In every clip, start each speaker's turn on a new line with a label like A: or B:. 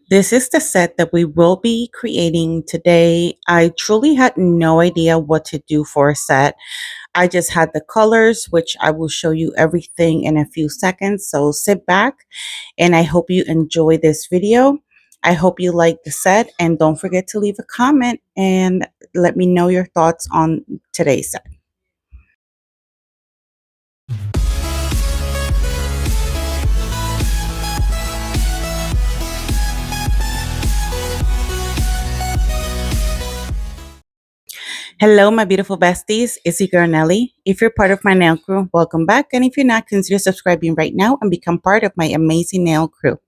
A: This is the set that we will be creating today. I truly had no idea what to do for a set. I just had the colors, which I will show you everything in a few seconds. So sit back and I hope you enjoy this video. I hope you like the set and don't forget to leave a comment and let me know your thoughts on today's set. Hello, my beautiful besties. It's your girl Nelly. If you're part of my nail crew, welcome back. And if you're not, consider subscribing right now and become part of my amazing nail crew.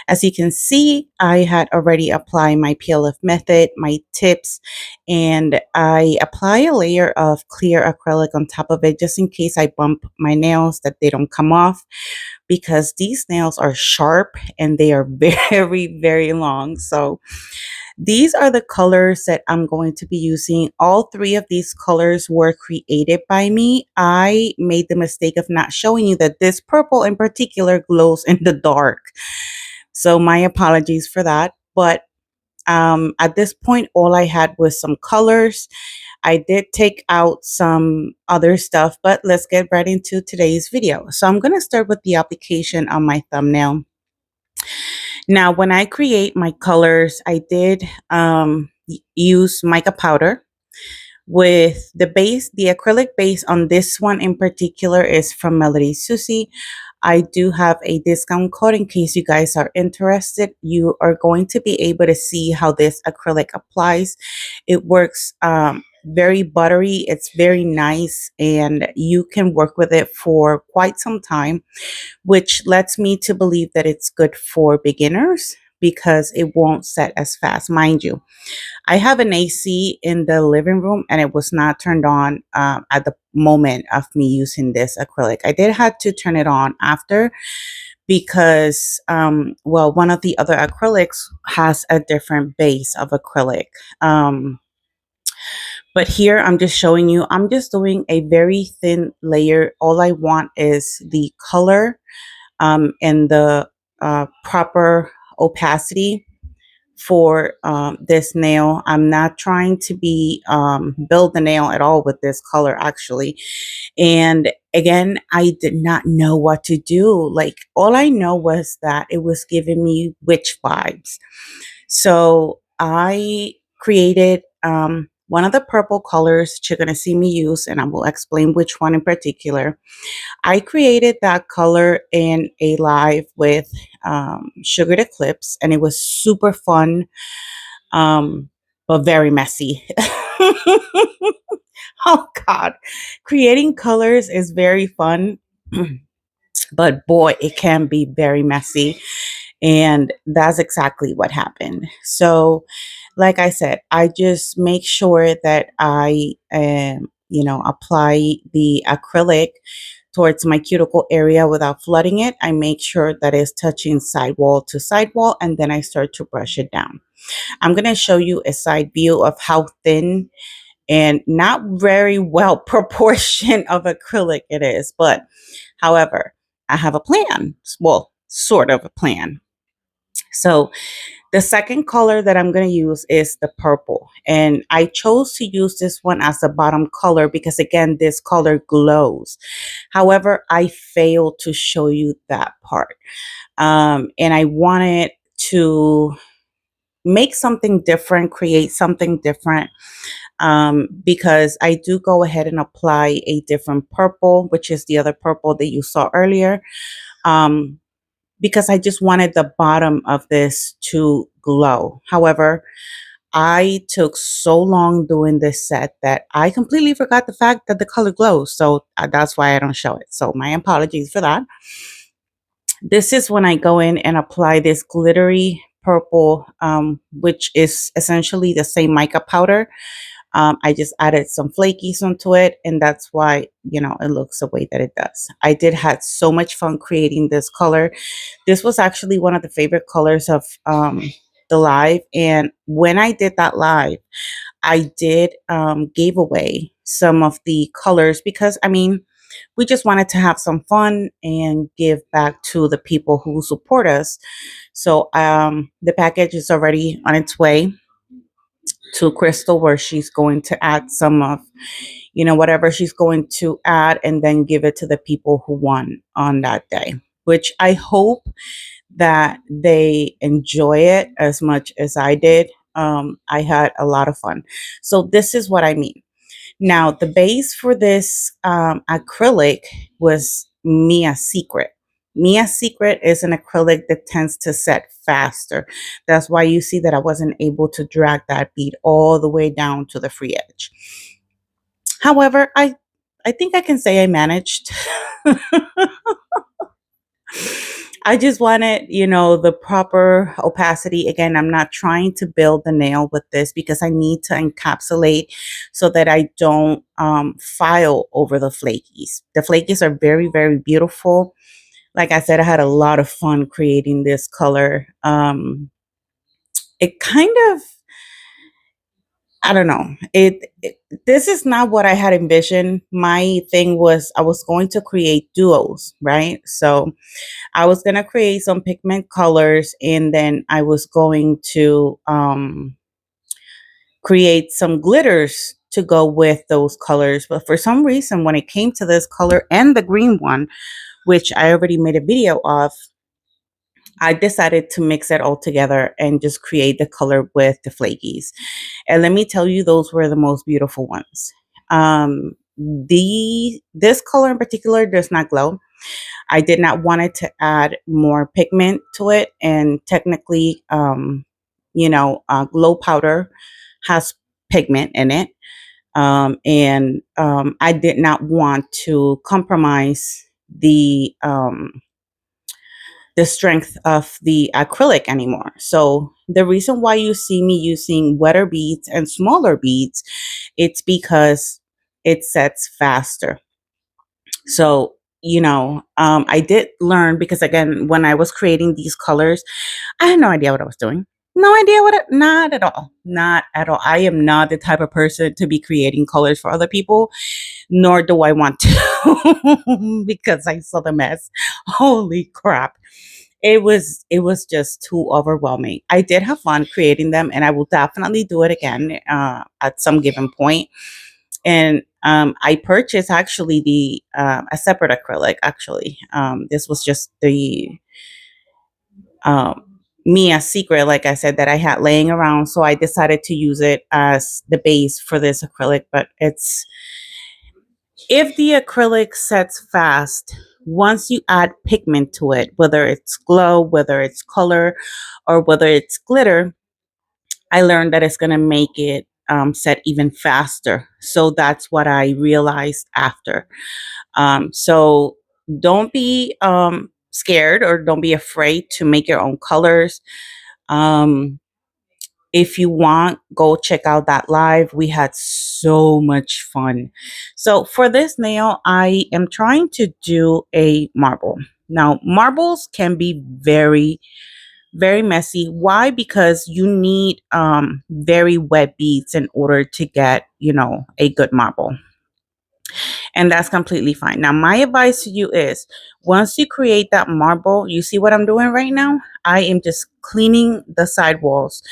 A: As you can see, I had already applied my PLF method, my tips, and I apply a layer of clear acrylic on top of it just in case I bump my nails that they don't come off, because these nails are sharp and they are very, very long. So these are the colors that I'm going to be using. All three of these colors were created by me. I made the mistake of not showing you that this purple in particular glows in the dark. So my apologies for that. But at this point, all I had was some colors. I did take out some other stuff, but let's get right into today's video. So I'm going to start with the application on my thumbnail. Now, when I create my colors, I did use mica powder with the base. The acrylic base on this one in particular is from Melody Susie. I do have a discount code in case you guys are interested. You are going to be able to see how this acrylic applies. It works very buttery. It's very nice, and you can work with it for quite some time, which lets me to believe that it's good for beginners because it won't set as fast. Mind you, I have an AC in the living room and it was not turned on at the moment of me using this acrylic. I did have to turn it on after because, well, one of the other acrylics has a different base of acrylic. But here I'm just showing you, I'm just doing a very thin layer. All I want is the color and the proper opacity for this nail. I'm not trying to be build the nail at all with this color actually. And again, I did not know what to do. Like, all I know was that it was giving me witch vibes. So I created one of the purple colors that you're going to see me use, and I will explain which one in particular. I created that color in a live with Sugared Eclipse, and it was super fun, but very messy. Oh, God. Creating colors is very fun, but boy, it can be very messy. And that's exactly what happened. So, like I said, I just make sure that I, apply the acrylic towards my cuticle area without flooding it. I make sure that it's touching sidewall to sidewall, and then I start to brush it down. I'm going to show you a side view of how thin and not very well proportioned of acrylic it is. But however, I have a plan. Well, sort of a plan. So the second color that I'm going to use is the purple. And I chose to use this one as the bottom color because, again, this color glows. However, I failed to show you that part. And I wanted to make something different, create something different, because I do go ahead and apply a different purple, which is the other purple that you saw earlier. Because I just wanted the bottom of this to glow. However, I took so long doing this set that I completely forgot the fact that the color glows. So that's why I don't show it. So my apologies for that. This is when I go in and apply this glittery purple, which is essentially the same mica powder. I just added some flakies onto it, and that's why, it looks the way that it does. I did had so much fun creating this color. This was actually one of the favorite colors of the live. And when I did that live, I did gave away some of the colors because, I mean, we just wanted to have some fun and give back to the people who support us. So the package is already on its way to Crystal, where she's going to add some of, whatever she's going to add, and then give it to the people who won on that day, which I hope that they enjoy it as much as I did. I had a lot of fun. So this is what I mean. Now, the base for this acrylic was Mia Secret. Mia Secret is an acrylic that tends to set faster. That's why you see that I wasn't able to drag that bead all the way down to the free edge. However, I think I can say I managed. I just wanted, the proper opacity. Again, I'm not trying to build the nail with this because I need to encapsulate so that I don't file over the flakies. The flakies are very, very beautiful. Like I said, I had a lot of fun creating this color. It kind of, I don't know. This is not what I had envisioned. My thing was I was going to create duos, right? So I was going to create some pigment colors, and then I was going to create some glitters to go with those colors. But for some reason, when it came to this color and the green one, which I already made a video of, I decided to mix it all together and just create the color with the flakies. And let me tell you, those were the most beautiful ones. This color in particular does not glow. I did not want it to add more pigment to it, and technically, glow powder has pigment in it, and I did not want to compromise the strength of the acrylic anymore. So the reason why you see me using wetter beads and smaller beads, it's because it sets faster. So, I did learn, because again, when I was creating these colors, I had no idea what I was doing. No idea not at all. Not at all. I am not the type of person to be creating colors for other people, nor do I want to because I saw the mess. Holy crap. It was just too overwhelming. I did have fun creating them, and I will definitely do it again at some given point. And I purchased actually the a separate acrylic. Actually, this was just the Mia Secret, like I said, that I had laying around. So I decided to use it as the base for this acrylic. But if the acrylic sets fast, once you add pigment to it, whether it's glow, whether it's color, or whether it's glitter, I learned that it's going to make it set even faster. So that's what I realized after. So don't be scared, or don't be afraid to make your own colors. Um, if you want, go check out that live. We had so much fun. So for this nail, I am trying to do a marble. Now, marbles can be very, very messy. Why? Because you need very wet beads in order to get, a good marble. And that's completely fine. Now, my advice to you is, once you create that marble, you see what I'm doing right now? I am just cleaning the sidewalls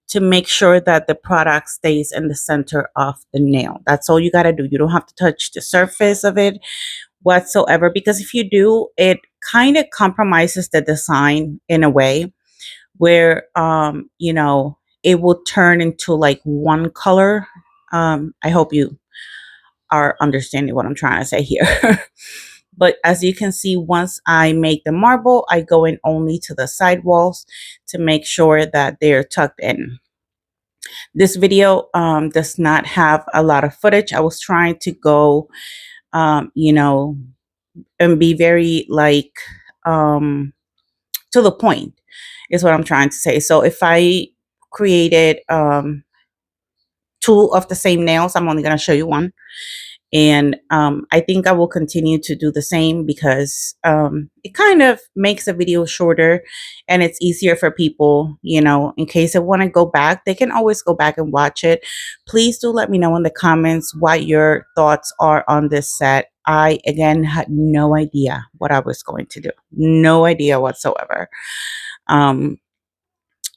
A: to make sure that the product stays in the center of the nail. That's all you got to do. You don't have to touch the surface of it whatsoever, because if you do, it kind of compromises the design in a way where, it will turn into like one color. I hope you are understanding what I'm trying to say here. But as you can see, once I make the marble, I go in only to the sidewalls to make sure that they're tucked in. This video does not have a lot of footage. I was trying to go, and be very to the point is what I'm trying to say. So if I created two of the same nails, I'm only going to show you one. And I think I will continue to do the same because it kind of makes a video shorter and it's easier for people, in case they want to go back, they can always go back and watch it. Please do let me know in the comments what your thoughts are on this set. I, again, had no idea what I was going to do. No idea whatsoever. Um,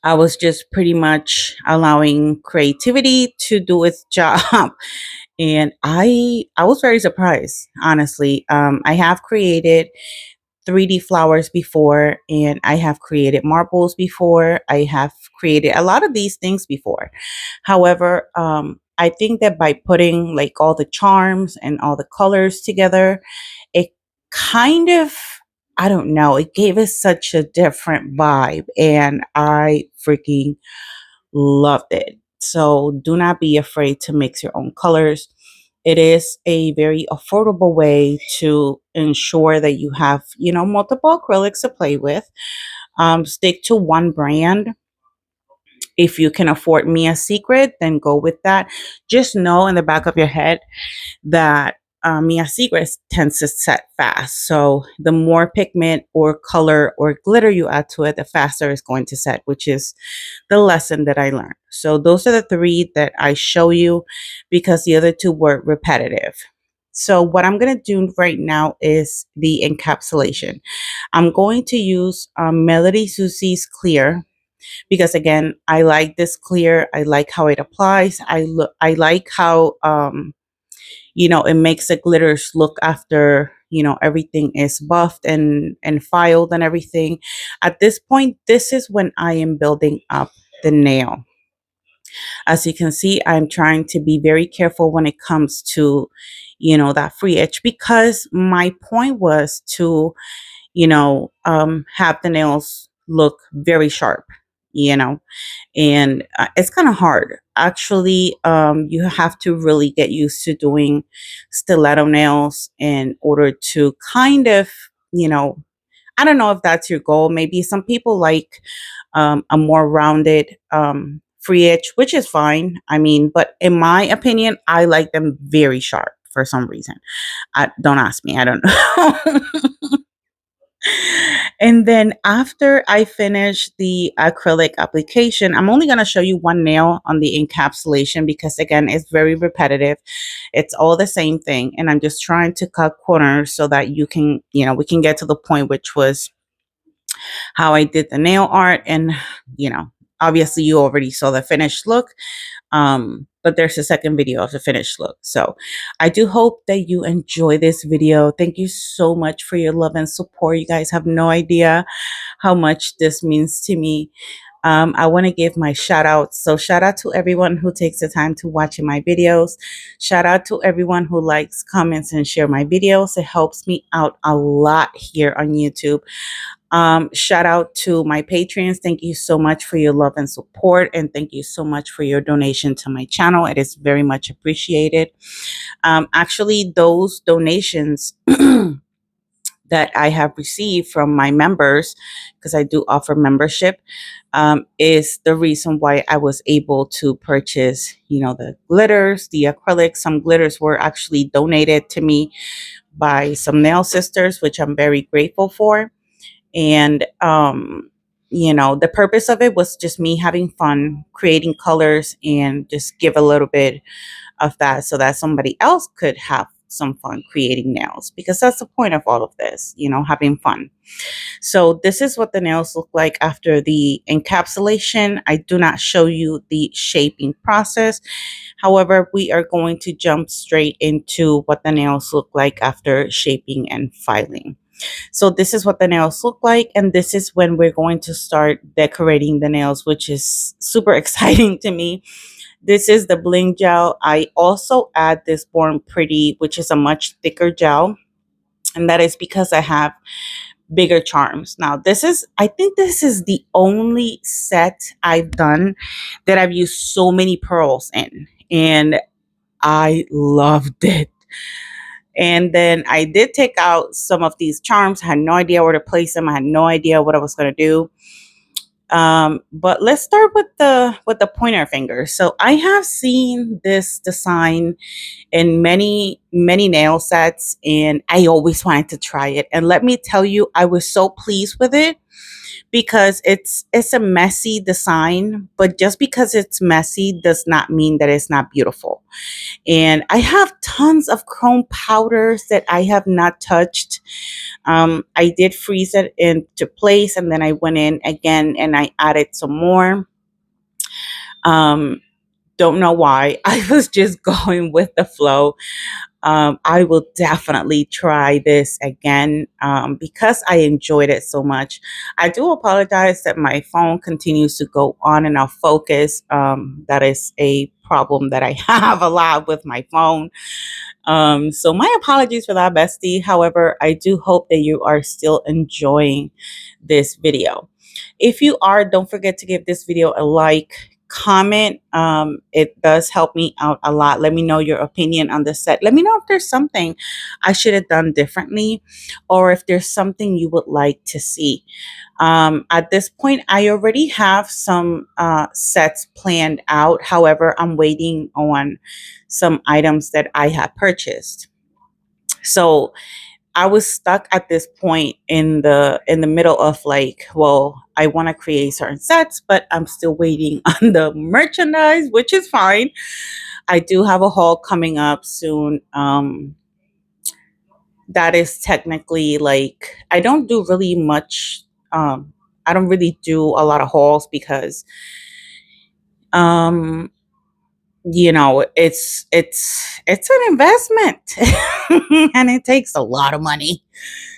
A: I was just pretty much allowing creativity to do its job. And I was very surprised, honestly. I have created 3D flowers before, and I have created marbles before. I have created a lot of these things before. However, I think that by putting like all the charms and all the colors together, it kind of, I don't know, it gave us such a different vibe, and I freaking loved it. So do not be afraid to mix your own colors. It is a very affordable way to ensure that you have, multiple acrylics to play with. Stick to one brand. If you can afford me a secret, then go with that. Just know in the back of your head that Mia Secret tends to set fast. So the more pigment or color or glitter you add to it, the faster it's going to set, which is the lesson that I learned. So those are the three that I show you because the other two were repetitive. So what I'm going to do right now is the encapsulation. I'm going to use Melody Susie's clear because again, I like this clear. I like how it applies. I like how it makes the glitters look after everything is buffed and filed and everything. At this point, this is when I am building up the nail. As you can see, I'm trying to be very careful when it comes to that free edge, because my point was to have the nails look very sharp, you know and it's kind of hard actually. You have to really get used to doing stiletto nails in order to kind of, I don't know if that's your goal. Maybe some people like a more rounded free edge, which is fine. I mean, but in my opinion, I like them very sharp for some reason. Don't ask me, I don't know. And then after I finish the acrylic application, I'm only going to show you one nail on the encapsulation because again, it's very repetitive. It's all the same thing. And I'm just trying to cut corners so that you can, we can get to the point, which was how I did the nail art. And, obviously you already saw the finished look. But there's a second video of the finished look. So I do hope that you enjoy this video. Thank you so much for your love and support. You guys have no idea how much this means to me. I want to give my shout out. So shout out to everyone who takes the time to watch my videos. Shout out to everyone who likes, comments, and share my videos. It helps me out a lot here on YouTube. Shout out to my patrons. Thank you so much for your love and support. And thank you so much for your donation to my channel. It is very much appreciated. Actually, those donations that I have received from my members, because I do offer membership, is the reason why I was able to purchase, the glitters, the acrylics. Some glitters were actually donated to me by some nail sisters, which I'm very grateful for. And the purpose of it was just me having fun creating colors and just give a little bit of that so that somebody else could have some fun creating nails, because that's the point of all of this, having fun. So this is what the nails look like after the encapsulation. I do not show you the shaping process. However, we are going to jump straight into what the nails look like after shaping and filing. So this is what the nails look like, and this is when we're going to start decorating the nails, which is super exciting to me. This is the bling gel. I also add this Born Pretty, which is a much thicker gel, and that is because I have bigger charms. Now, I think this is the only set I've done that I've used so many pearls in, and I loved it. And then I did take out some of these charms. I had no idea where to place them. I had no idea what I was going to do. But let's start with the pointer finger. So I have seen this design in many nail sets, and I always wanted to try it. And let me tell you, I was so pleased with it because it's a messy design, but just because it's messy does not mean that it's not beautiful. And I have tons of chrome powders that I have not touched. I did freeze it into place, and then I went in again and I added some more. Um, don't know why. I was just going with the flow. I will definitely try this again because I enjoyed it so much. I do apologize that my phone continues to go on and off focus. That is a problem that I have a lot with my phone. So my apologies for that, bestie. However, I do hope that you are still enjoying this video. If you are, don't forget to give this video a like, comment. It does help me out a lot. Let me know your opinion on the set. Let me know if there's something I should have done differently, or if there's something you would like to see. At this point, I already have some sets planned out. However, I'm waiting on some items that I had purchased. So I was stuck at this point in the middle of like, well, I want to create certain sets, but I'm still waiting on the merchandise, which is fine. I do have a haul coming up soon. That is technically like, I don't do really much. I don't really do a lot of hauls because um it's an investment and it takes a lot of money.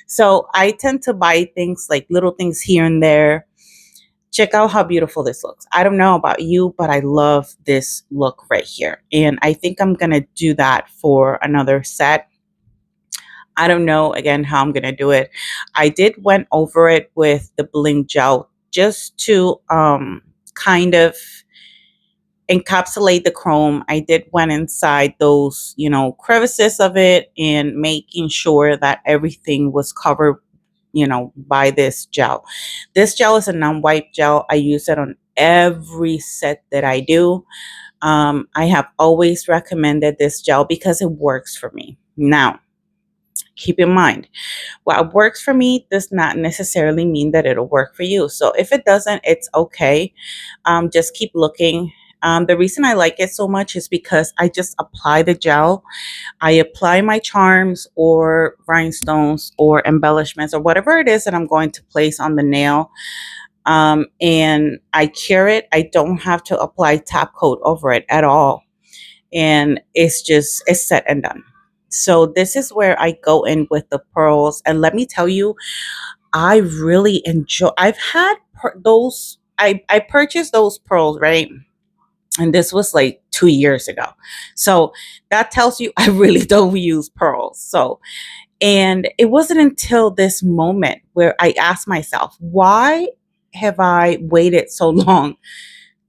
A: So I tend to buy things like little things here and there. Check out how beautiful this looks. I don't know about you, but I love this look right here. And I think I'm going to do that for another set. I don't know again how I'm going to do it. I did went over it with the bling gel just to kind of encapsulate the chrome. I did went inside those, crevices of it and making sure that everything was covered, by this gel. This gel is a non-wipe gel. I use it on every set that I do. I have always recommended this gel because it works for me. Now, keep in mind, what works for me does not necessarily mean that it'll work for you. So if it doesn't, it's okay. Just keep looking. The reason I like it so much is because I just apply the gel. I apply my charms or rhinestones or embellishments or whatever it is that I'm going to place on the nail. And I cure it. I don't have to apply top coat over it at all. And it's set and done. So this is where I go in with the pearls. And let me tell you, I really enjoy, I've had those, I purchased those pearls, right? And this was like 2 years ago. So that tells you I really don't use pearls. So, and it wasn't until this moment where I asked myself, why have I waited so long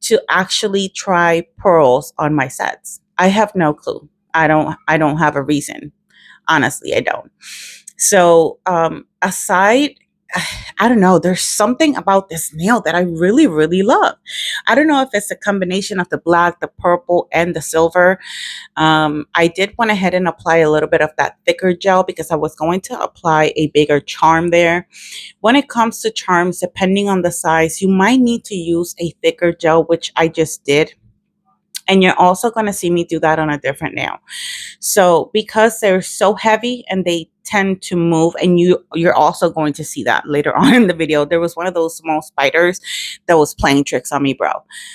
A: to actually try pearls on my sets? I have no clue. I don't have a reason. Honestly, I don't. So, aside, I don't know, there's something about this nail that I really, really love. I don't know if it's a combination of the black, the purple, and the silver. I did went ahead and apply a little bit of that thicker gel because I was going to apply a bigger charm there. When it comes to charms, depending on the size, you might need to use a thicker gel, which I just did. And you're also going to see me do that on a different nail. So because they're so heavy and they tend to move, and you're also going to see that later on in the video. There was one of those small spiders that was playing tricks on me, bro.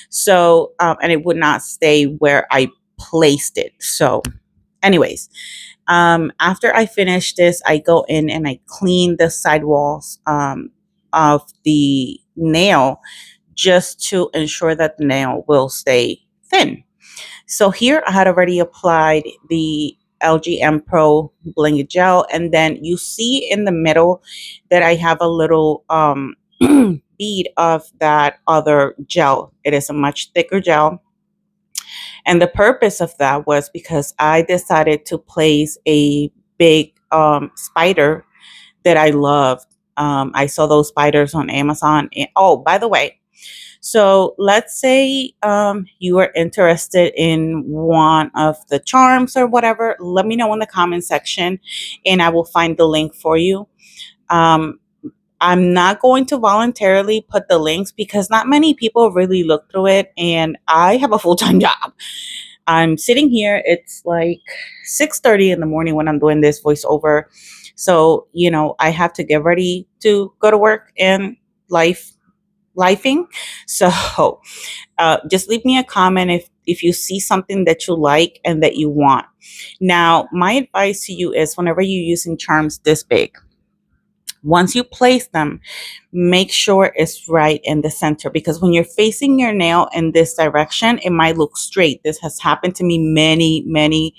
A: So and it would not stay where I placed it. So anyways, after I finish this, I go in and I clean the sidewalls of the nail just to ensure that the nail will stay thin. So here I had already applied the LGNPRO bling gel, and then you see in the middle that I have a little bead of that other gel. It is a much thicker gel. And the purpose of that was because I decided to place a big spider that I loved. I saw those spiders on Amazon. And, oh, by the way, So let's say you are interested in one of the charms or whatever. Let me know in the comment section and I will find the link for you. Um, I'm not going to voluntarily put the links because not many people really look through it, and I have a full-time job. I'm sitting here. It's like 6:30 in the morning when I'm doing this voiceover. So, I have to get ready to go to work and lifing. So, just leave me a comment if you see something that you like and that you want. Now, my advice to you is whenever you're using charms this big, once you place them, make sure it's right in the center, because when you're facing your nail in this direction, it might look straight. This has happened to me many, many,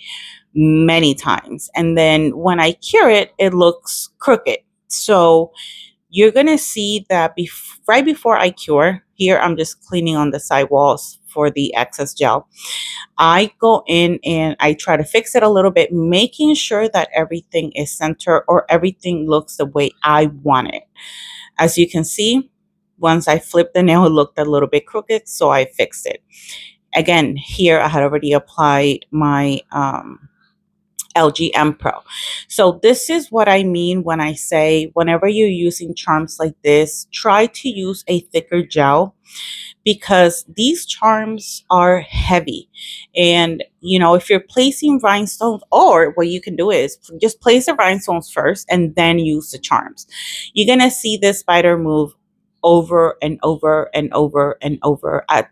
A: many times. And then when I cure it, it looks crooked. So you're going to see that right before I cure, here I'm just cleaning on the side walls for the excess gel. I go in and I try to fix it a little bit, making sure that everything is centered or everything looks the way I want it. As you can see, once I flipped the nail, it looked a little bit crooked, so I fixed it. Again, here I had already applied my LGNPRO. So this is what I mean when I say whenever you're using charms like this, try to use a thicker gel, because these charms are heavy. And, if you're placing rhinestones, or what you can do is just place the rhinestones first and then use the charms. You're going to see this spider move over and over and over and over. At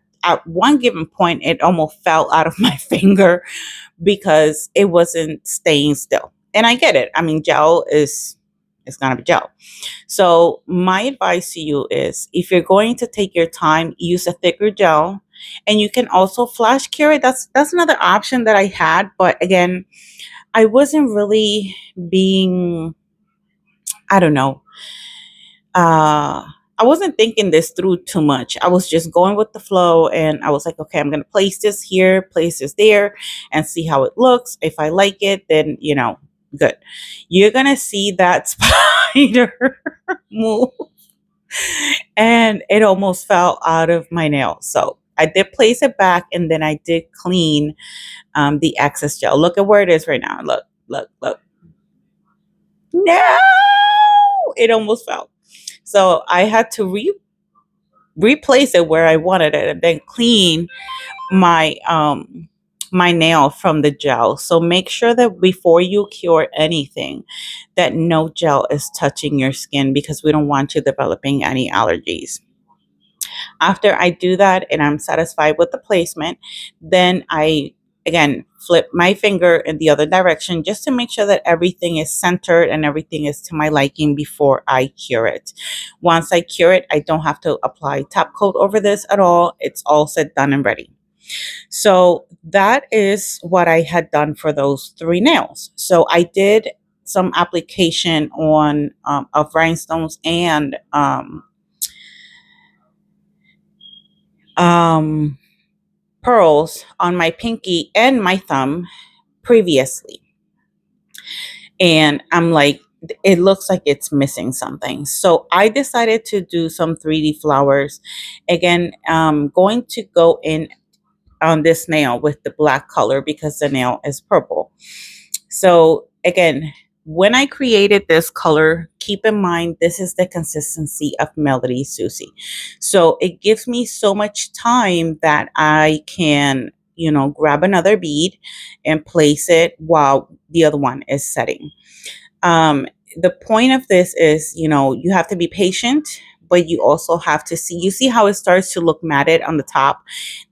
A: one given point, it almost fell out of my finger because it wasn't staying still. And I get it. I mean, gel is, it's going to be gel. So my advice to you is if you're going to take your time, use a thicker gel, and you can also flash cure it. That's another option that I had. But again, I wasn't really being, I don't know, I wasn't thinking this through too much. I was just going with the flow, and I was like, okay, I'm going to place this here, place this there, and see how it looks. If I like it, then, good. You're going to see that spider move, and it almost fell out of my nail. So I did place it back, and then I did clean the excess gel. Look at where it is right now. Look, look, look. No, it almost fell. So I had to replace it where I wanted it, and then clean my my nail from the gel. So make sure that before you cure anything, that no gel is touching your skin, because we don't want you developing any allergies. After I do that and I'm satisfied with the placement, then I again flip my finger in the other direction just to make sure that everything is centered and everything is to my liking before I cure it. Once I cure it, I don't have to apply top coat over this at all. It's all set, done, and ready. So that is what I had done for those 3 nails. So I did some application on of rhinestones and um, pearls on my pinky and my thumb previously. And I'm like, it looks like it's missing something. So I decided to do some 3D flowers. Again, going to go in on this nail with the black color because the nail is purple. So again, when I created this color, keep in mind, this is the consistency of Melody Susie. So it gives me so much time that I can, grab another bead and place it while the other one is setting. Um, the point of this is, you have to be patient, but you also have to you see how it starts to look matted on the top.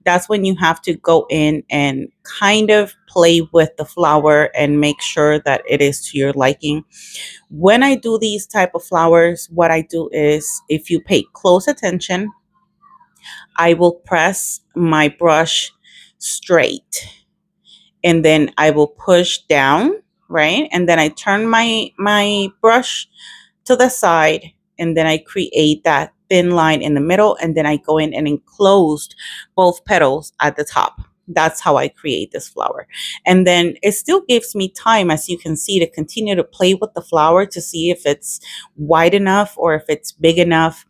A: That's when you have to go in and kind of play with the flower and make sure that it is to your liking. When I do these type of flowers, what I do is, if you pay close attention, I will press my brush straight, and then I will push down, right? And then I turn my brush to the side, and then I create that thin line in the middle, and then I go in and enclosed both petals at the top. That's how I create this flower. And then it still gives me time, as you can see, to continue to play with the flower to see if it's wide enough or if it's big enough.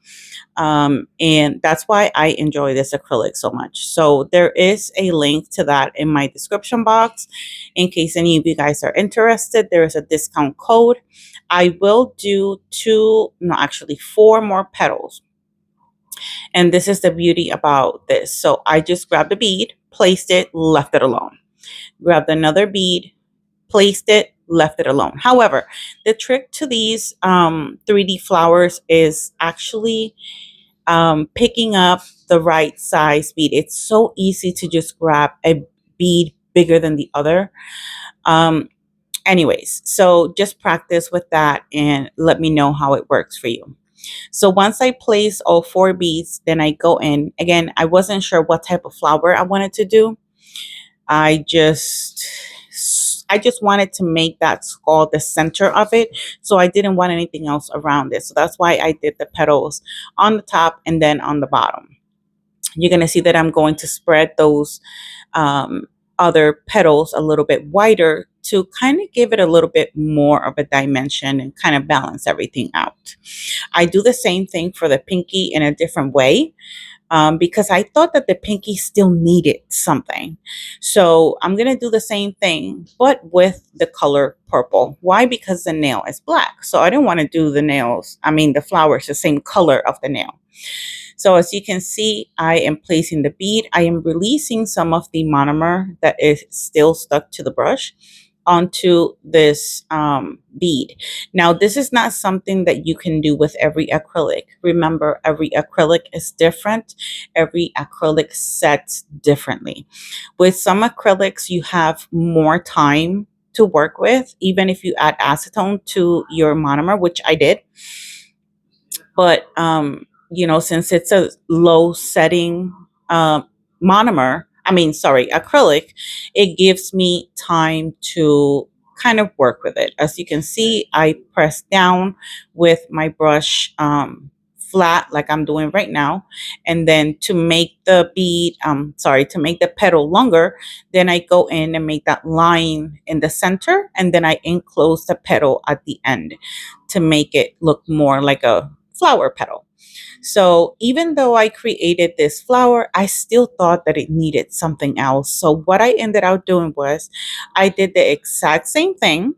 A: And that's why I enjoy this acrylic so much. So there is a link to that in my description box in case any of you guys are interested. There is a discount code. I will do four more petals. And this is the beauty about this. So I just grabbed a bead, placed it, left it alone. Grabbed another bead, placed it, left it alone. However, the trick to these 3D flowers is actually picking up the right size bead. It's so easy to just grab a bead bigger than the other. Anyways, so just practice with that and let me know how it works for you. So once I place all four beads, then I go in. Again, I wasn't sure what type of flower I wanted to do. I just wanted to make that skull the center of it. So I didn't want anything else around it. So that's why I did the petals on the top and then on the bottom. You're going to see that I'm going to spread those other petals a little bit wider to kind of give it a little bit more of a dimension and kind of balance everything out. I do the same thing for the pinky in a different way. Because I thought that the pinky still needed something. So I'm going to do the same thing, but with the color purple. Why? Because the nail is black. So I didn't want to do the flowers the same color of the nail. So as you can see, I am placing the bead. I am releasing some of the monomer that is still stuck to the brush onto this bead. Now, this is not something that you can do with every acrylic. Remember, every acrylic is different. Every acrylic sets differently. With some acrylics, you have more time to work with, even if you add acetone to your monomer, which I did. But, since it's a low setting acrylic, it gives me time to kind of work with it. As you can see, I press down with my brush flat like I'm doing right now. And then to make the to make the petal longer, then I go in and make that line in the center, and then I enclose the petal at the end to make it look more like a flower petal. So even though I created this flower, I still thought that it needed something else. So what I ended up doing was I did the exact same thing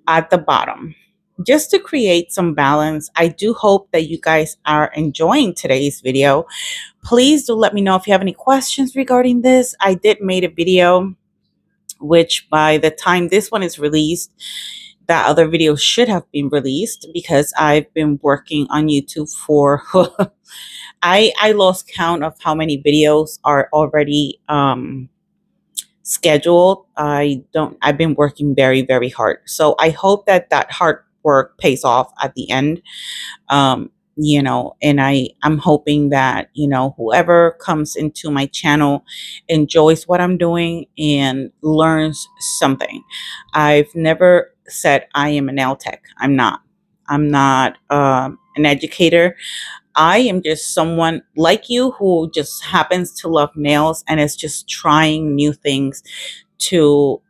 A: at the bottom just to create some balance. I do hope that you guys are enjoying today's video. Please do let me know if you have any questions regarding this. I did make a video, which by the time this one is released, that other video should have been released, because I've been working on YouTube for I lost count of how many videos are already scheduled. I've been working very, very hard. So I hope that hard work pays off at the end. And I'm hoping that, whoever comes into my channel enjoys what I'm doing and learns something. I've never said I am a nail tech. I'm not. I'm not an educator. I am just someone like you who just happens to love nails and is just trying new things to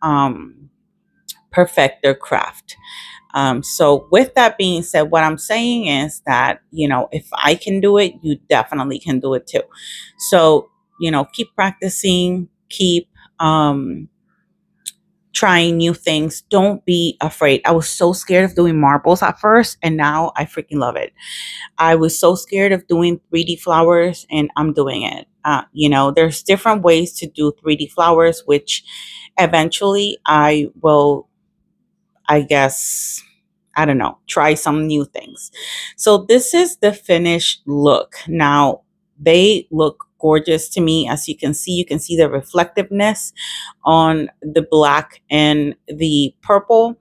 A: perfect their craft. So with that being said, what I'm saying is that, if I can do it, you definitely can do it too. So, keep practicing, keep trying new things. Don't be afraid. I was so scared of doing marbles at first, and now I freaking love it. I was so scared of doing 3D flowers, and I'm doing it. There's different ways to do 3D flowers, which eventually I will, I guess, I don't know, try some new things. So this is the finished look. Now, they look gorgeous to me. As you can see the reflectiveness on the black and the purple.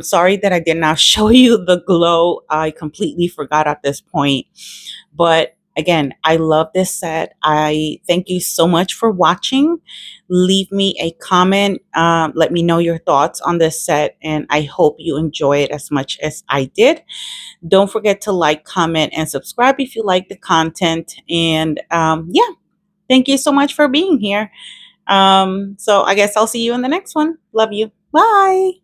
A: Sorry that I did not show you the glow. I completely forgot at this point. But again, I love this set. I thank you so much for watching. Leave me a comment. Let me know your thoughts on this set, and I hope you enjoy it as much as I did. Don't forget to like, comment, and subscribe if you like the content. And yeah, Thank you so much for being here. So I guess I'll see you in the next one. Love you. Bye.